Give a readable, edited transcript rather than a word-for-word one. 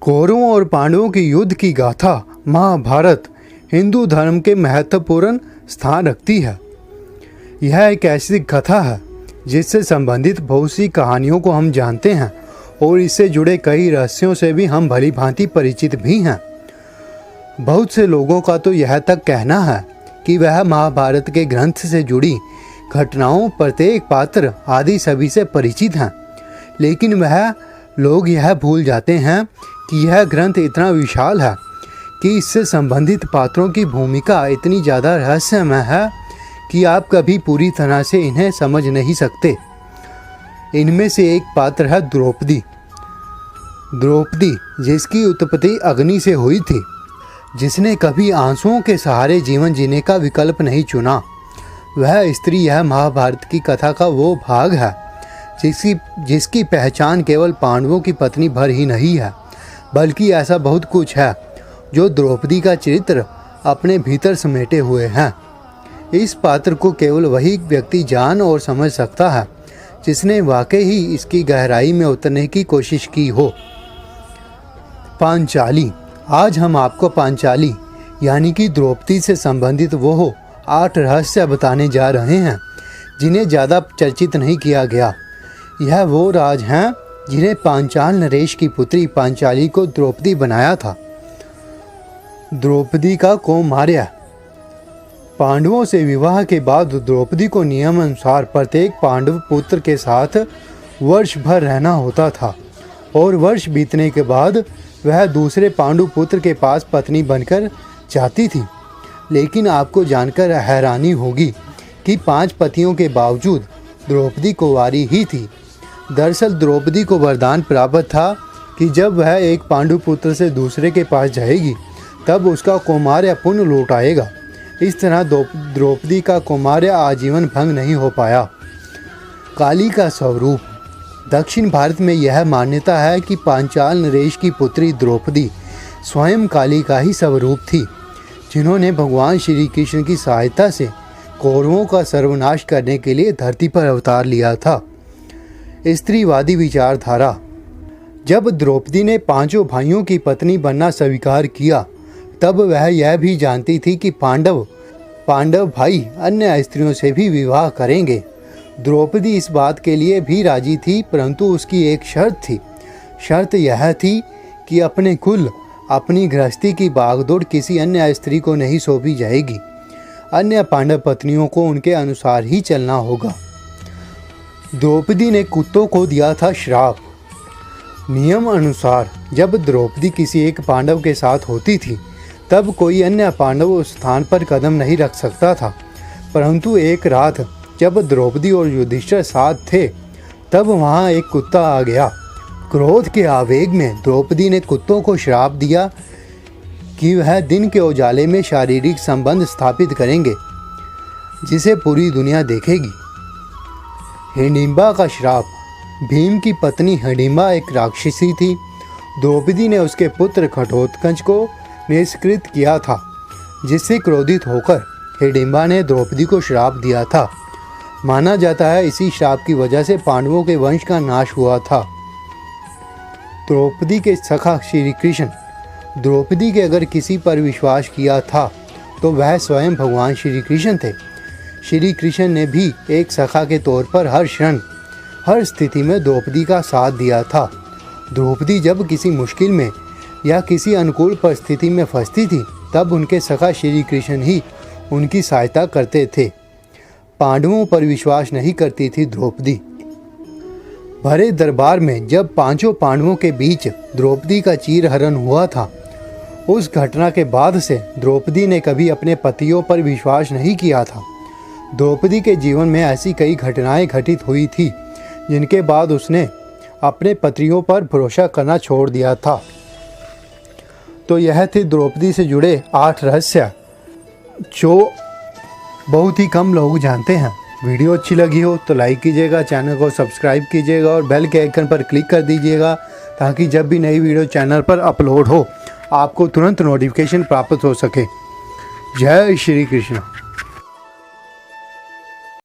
कौरवों और पांडवों की युद्ध की गाथा महाभारत हिंदू धर्म के महत्वपूर्ण स्थान रखती है। यह एक ऐसी कथा है जिससे संबंधित बहुत सी कहानियों को हम जानते हैं और इससे जुड़े कई रहस्यों से भी हम भली भांति परिचित भी हैं। बहुत से लोगों का तो यह तक कहना है कि वह महाभारत के ग्रंथ से जुड़ी घटनाओं, प्रत्येक पात्र आदि सभी से परिचित हैं, लेकिन वह लोग यह भूल जाते हैं कि यह ग्रंथ इतना विशाल है कि इससे संबंधित पात्रों की भूमिका इतनी ज़्यादा रहस्यमय है कि आप कभी पूरी तरह से इन्हें समझ नहीं सकते। इनमें से एक पात्र है द्रौपदी। द्रौपदी जिसकी उत्पत्ति अग्नि से हुई थी, जिसने कभी आंसुओं के सहारे जीवन जीने का विकल्प नहीं चुना, वह स्त्री यह महाभारत की कथा का वो भाग है जिसकी पहचान केवल पांडवों की पत्नी भर ही नहीं है, बल्कि ऐसा बहुत कुछ है जो द्रौपदी का चरित्र अपने भीतर समेटे हुए हैं। इस पात्र को केवल वही व्यक्ति जान और समझ सकता है जिसने वाकई ही इसकी गहराई में उतरने की कोशिश की हो। पांचाली। आज हम आपको पांचाली यानी कि द्रौपदी से संबंधित वो 8 रहस्य बताने जा रहे हैं जिन्हें ज़्यादा चर्चित नहीं किया गया। यह वो राज हैं जिन्हें पांचाल नरेश की पुत्री पांचाली को द्रौपदी बनाया था। द्रौपदी का कौमार्य। पांडवों से विवाह के बाद द्रौपदी को नियम अनुसार प्रत्येक पांडव पुत्र के साथ वर्ष भर रहना होता था और वर्ष बीतने के बाद वह दूसरे पांडु पुत्र के पास पत्नी बनकर जाती थी। लेकिन आपको जानकर हैरानी होगी कि 5 पतियों के बावजूद द्रौपदी कुंवारी ही थी। दरअसल द्रौपदी को वरदान प्राप्त था कि जब वह एक पांडु पुत्र से दूसरे के पास जाएगी तब उसका कौमार्य पुनः लौट आएगा। इस तरह द्रौपदी का कौमार्य आजीवन भंग नहीं हो पाया। काली का स्वरूप। दक्षिण भारत में यह मान्यता है कि पांचाल नरेश की पुत्री द्रौपदी स्वयं काली का ही स्वरूप थी, जिन्होंने भगवान श्री कृष्ण की सहायता से कौरवों का सर्वनाश करने के लिए धरती पर अवतार लिया था। स्त्रीवादी विचारधारा। जब द्रौपदी ने 5 भाइयों की पत्नी बनना स्वीकार किया तब वह यह भी जानती थी कि पांडव भाई अन्य स्त्रियों से भी विवाह करेंगे। द्रौपदी इस बात के लिए भी राजी थी, परंतु उसकी एक शर्त थी। शर्त यह थी कि अपने कुल, अपनी गृहस्थी की भागदौड़ किसी अन्य स्त्री को नहीं सौंपी जाएगी। अन्य पांडव पत्नियों को उनके अनुसार ही चलना होगा। द्रौपदी ने कुत्तों को दिया था श्राप। नियम अनुसार जब द्रौपदी किसी एक पांडव के साथ होती थी तब कोई अन्य पांडव उस स्थान पर कदम नहीं रख सकता था, परंतु एक रात जब द्रौपदी और युधिष्ठिर साथ थे तब वहां एक कुत्ता आ गया। क्रोध के आवेग में द्रौपदी ने कुत्तों को श्राप दिया कि वह दिन के उजाले में शारीरिक संबंध स्थापित करेंगे जिसे पूरी दुनिया देखेगी। हिडिंबा का श्राप। भीम की पत्नी हिडिंबा एक राक्षसी थी। द्रौपदी ने उसके पुत्र घटोत्कच को निष्कृत किया था, जिससे क्रोधित होकर हिडिंबा ने द्रौपदी को श्राप दिया था। माना जाता है इसी श्राप की वजह से पांडवों के वंश का नाश हुआ था। द्रौपदी के सखा श्री कृष्ण। द्रौपदी के अगर किसी पर विश्वास किया था तो वह स्वयं भगवान श्री कृष्ण थे। श्री कृष्ण ने भी एक सखा के तौर पर हर क्षण, हर स्थिति में द्रौपदी का साथ दिया था। द्रौपदी जब किसी मुश्किल में या किसी अनुकूल परिस्थिति में फंसती थी तब उनके सखा श्री कृष्ण ही उनकी सहायता करते थे। पांडवों पर विश्वास नहीं करती थी द्रौपदी। भरे दरबार में जब 5 पांडवों के बीच द्रौपदी का चीरहरण हुआ था, उस घटना के बाद से द्रौपदी ने कभी अपने पतियों पर विश्वास नहीं किया था। द्रौपदी के जीवन में ऐसी कई घटनाएं घटित हुई थी जिनके बाद उसने अपने पतियों पर भरोसा करना छोड़ दिया था। तो यह थे द्रौपदी से जुड़े 8 रहस्य जो बहुत ही कम लोग जानते हैं। वीडियो अच्छी लगी हो तो लाइक कीजिएगा, चैनल को सब्सक्राइब कीजिएगा और बेल के आइकन पर क्लिक कर दीजिएगा ताकि जब भी नई वीडियो चैनल पर अपलोड हो आपको तुरंत नोटिफिकेशन प्राप्त हो सके। जय श्री कृष्ण।